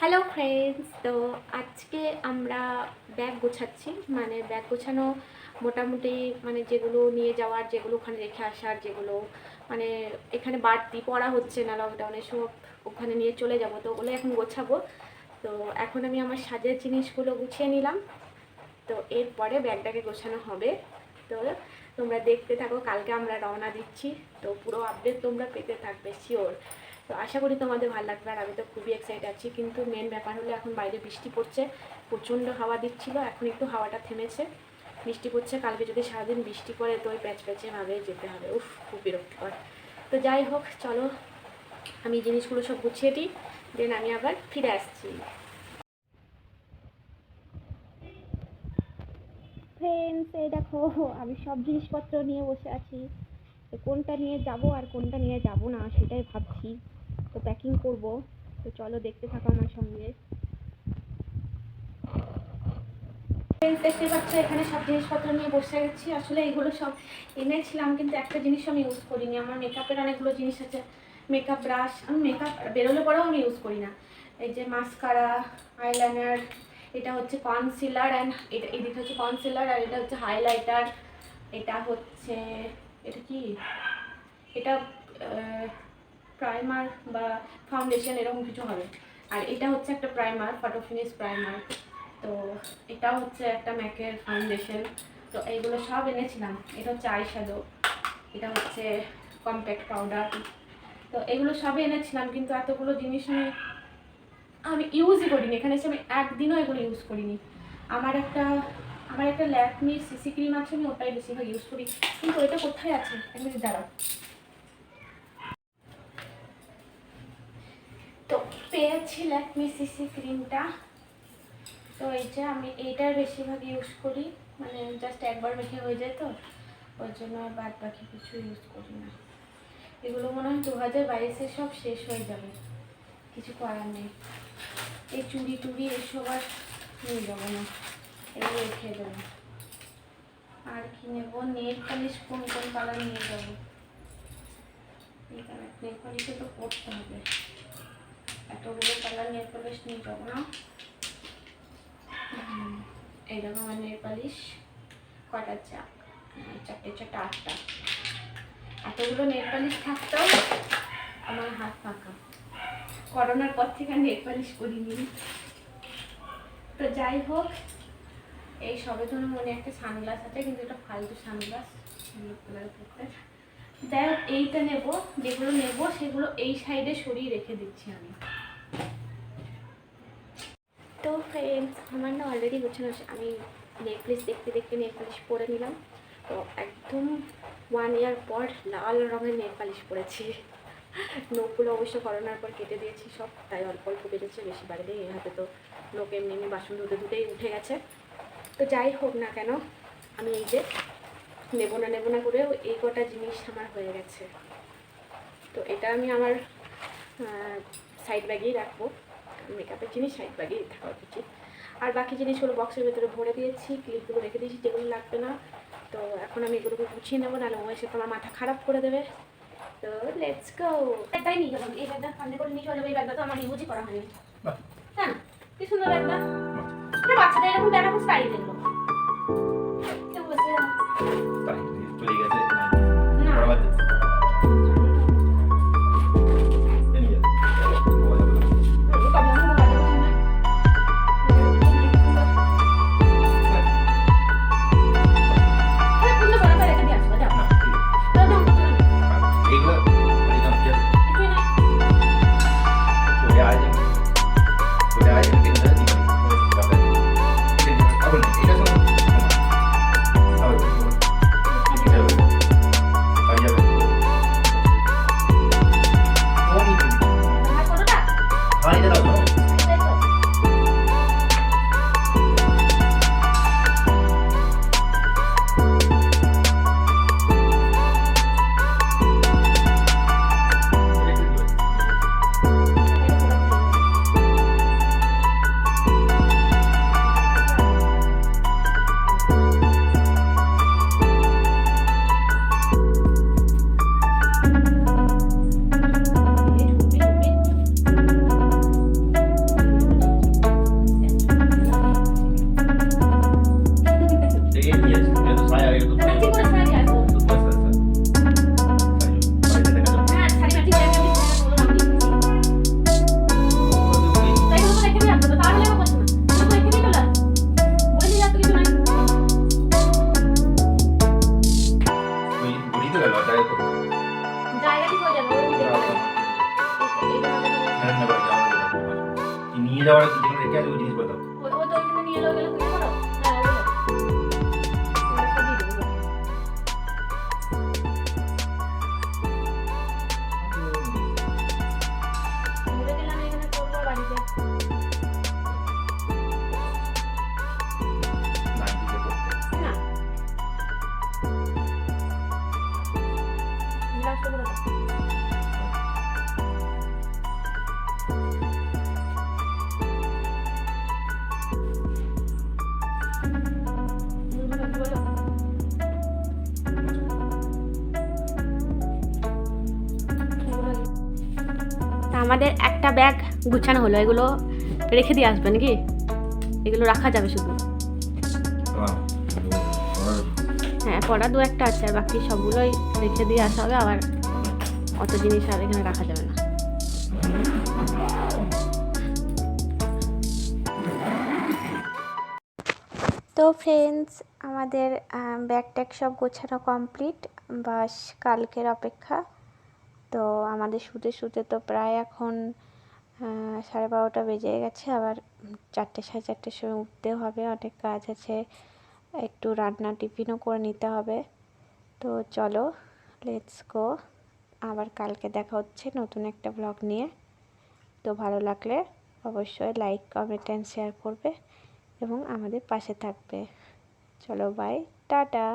Hello friends, তো আজকে আমরা ব্যাগ গোছাচ্ছি। মানে ব্যাগ গোছানো মোটামুটি মানে যেগুলো নিয়ে যাওয়ার, যেগুলো ওখানে রেখে আসার, যেগুলো মানে এখানে বাড়তি পড়া হচ্ছে না লকডাউনে, সব ওখানে নিয়ে চলে যাব। তো ওগুলো এখন গোছাবো। তো এখন আমি আমার সাজের জিনিসগুলো গুছিয়ে নিলাম, তো এরপরে ব্যাগটাকে গোছানো হবে। তো তোমরা দেখতে থাকো, কালকে আমরা রওনা দিচ্ছি। তো পুরো আপডেট তোমরা পেতে থাকবে শিওর। তো আশা করি তোমাদের ভালো লাগবে, আর আমি তো খুবই এক্সাইটেড আছি। কিন্তু মেন ব্যাপার হলো এখন বাইরে বৃষ্টি পড়ছে, প্রচণ্ড হাওয়া দিচ্ছিল, এখন একটু হাওয়াটা থেমেছে, বৃষ্টি পড়ছে। কালকে যদি সারাদিন বৃষ্টি পড়ে তো ওই প্যাচ প্যাচেভাবে যেতে হবে, উফ খুব বিরক্তিকর। তো যাই হোক, চলো আমি জিনিসগুলো সব গুছিয়ে দিই, দেন আমি আবার ফিরে আসছি। ফ্রেন্ডস, এই দেখো আমি সব জিনিসপত্র নিয়ে বসে আছি। তো কোনটা নিয়ে যাব আর কোনটা নিয়ে যাব না সেটাই ভাবছি। তো প্যাকিং করব, তো চলো দেখতে থাকো আমার সঙ্গে। ফ্রেন্ডস, দেখতে পাচ্ছ এখানে সব জিনিসপত্র নিয়ে বসে গেছি। আসলে এগুলো সব এনেছিলাম, কিন্তু একটা জিনিস আমি ইউজ করিনি। আমার মেকআপের অনেকগুলো জিনিস আছে, মেকআপ ব্রাশ, আমি মেকআপ বেরোলে পরেও আমি ইউজ করি না। এই যে মাস্কারা, আইলাইনার, এটা হচ্ছে কনসিলার অ্যান্ড এদিকে হচ্ছে কনসিলার, আর এটা হচ্ছে হাইলাইটার, এটা হচ্ছে এটা কি, এটা প্রাইমার বা ফাউন্ডেশন এরকম কিছু হবে। আর এটা হচ্ছে একটা প্রাইমার, ফটো ফিনিশ প্রাইমার। তো এটাও হচ্ছে একটা ম্যাকের ফাউন্ডেশন। তো এইগুলো সব এনেছিলাম। এটা হচ্ছে আই শ্যাডো, এটা হচ্ছে কম্প্যাক্ট পাউডার। তো এগুলো সবই এনেছিলাম, কিন্তু এতগুলো জিনিস আমি ইউজই করিনি। এখানে এসে আমি একদিনও এগুলো ইউজ করিনি। আমার একটা ল্যাকমি সিসি ক্রিম আছে, আমি ওটাই বেশিরভাগ ইউজ করি। কিন্তু এটা কোথায় আছে একদিন দাঁড়াও। তো পেয়েছি ল্যাকমি সিসি ক্রিমটা। তো এই যে আমি এইটার বেশিরভাগ ইউজ করি, মানে জাস্ট একবার মেখে হয়ে যায়, তো ওই জন্য আর বাদ বাকি কিছু ইউজ করি না। এগুলো মনে হয় 2022-এ সব শেষ হয়ে যাবে, কিছু করার নেই। এই চুড়ি টুড়ি এসব আর নিয়ে যাবো না, এগুলো রেখে দেবো। আর কি নেবো, নেল পালিশ কোন কোন কালার নিয়ে যাবো। এই কালার নেল পালিশে তো পড়তে হবে, এতগুলো কালার নেল পালিশ নিয়ে যাবো না। এইরকম আমার নেল পালিশ কটা, চারটে 8টা। এতগুলো নেল পালিশ থাকতেও আমার হাত ফাঁকা। করোনার পর থেকে নেল পালিশ করিনি। তো যাই হোক, এই সবের জন্য মনে একটা সানগ্লাস আছে, কিন্তু এটা ফালতু সানগ্লাস, যাই হোক এইটা নেবো। যেগুলো নেবো সেগুলো এই সাইডে সরিয়ে রেখে দিচ্ছি আমি। তো ফ্রেন্ডস, আমার না অলরেডি গোছানো আছে। আমি নেকলেস দেখতে দেখতে নেল পালিশ পরে নিলাম। তো একদম 1 ইয়ার পর লাল রঙের নেল পালিশ পরেছি। নখগুলো অবশ্য করোনার পর কেটে দিয়েছি সব, তাই অল্প অল্প বেড়েছে, বেশি বাড়বে। এই হাতে তো লোক এমনি এমনি বাসন ধুতেই উঠে গেছে। তো যাই হোক না কেন, আমি এই যে নেবো না করেও এই কটা জিনিস আমার হয়ে গেছে। তো এটা আমি আমার সাইড ব্যাগেই রাখবো। মেকআপের জিনিস সাইড ব্যাগেই থাকা উচিত। আর বাকি জিনিসগুলো বক্সের ভেতরে ভরে দিয়েছি, ক্লিপগুলো রেখে দিয়েছি যেগুলো লাগবে না। তো এখন আমি এগুলোকে গুছিয়ে নেবো, নাহলে ও এসে তোমার মাথা খারাপ করে দেবে। তো লেটস গো। এটাই নিয়ে যাবো, এই ব্যাগটা ফান্ডে করে নিয়ে চলে যাবো। এই ব্যাগটা তো আমার ইউজই করা হয়নি। হ্যাঁ, কি সুন্দর ব্যাগটা। বাচ্চাটা এরকম ব্যাগ এখন স্টাইল দেখলো, কেউ বসে চলে গেছে না। নিয়ে যাওয়ার যেগুলো রেখে আছে ওই জিনিসগুলো দাও। ও তো ওইখানে নিয়ে যাওয়া গেলে তুমি করো। হ্যাঁ ওগুলো ওগুলো সবই দেবো। ভুলে গেলাম এখানে করবো বাড়িতে। নাইটিতে করতে। না গ্লাসটা করে দাও। বলো। আমাদের একটা ব্যাগ গুছানো হলো, এগুলো রেখে দিয়ে আসবেন কি? এগুলো রাখা যাবে শুধু। হ্যাঁ পড়া দু একটা আছে, আর বাকি সবগুলোই রেখে দিয়ে আসা হবে। আবার অত জিনিস আর এখানে রাখা যাবে না। তো ফ্রেন্ডস, আমাদের ব্যাগ ট্যাগ সব গোছানো কমপ্লিট, বাস কালকের অপেক্ষা। তো আমাদের শুতে শুতে তো প্রায় এখন 12:30 বেজে গেছে। আবার 4টে 4:30 সময় উঠতেও হবে, অনেক কাজ আছে, একটু রান্না টিফিনও করে নিতে হবে। তো চলো লেটস গো, আবার কালকে দেখা হচ্ছে নতুন একটা ব্লগ নিয়ে। তো ভালো লাগলে অবশ্যই লাইক কমেন্ট অ্যান্ড শেয়ার করবে এবং আমাদের পাশে থাকবে। চলো বাই, টাটা।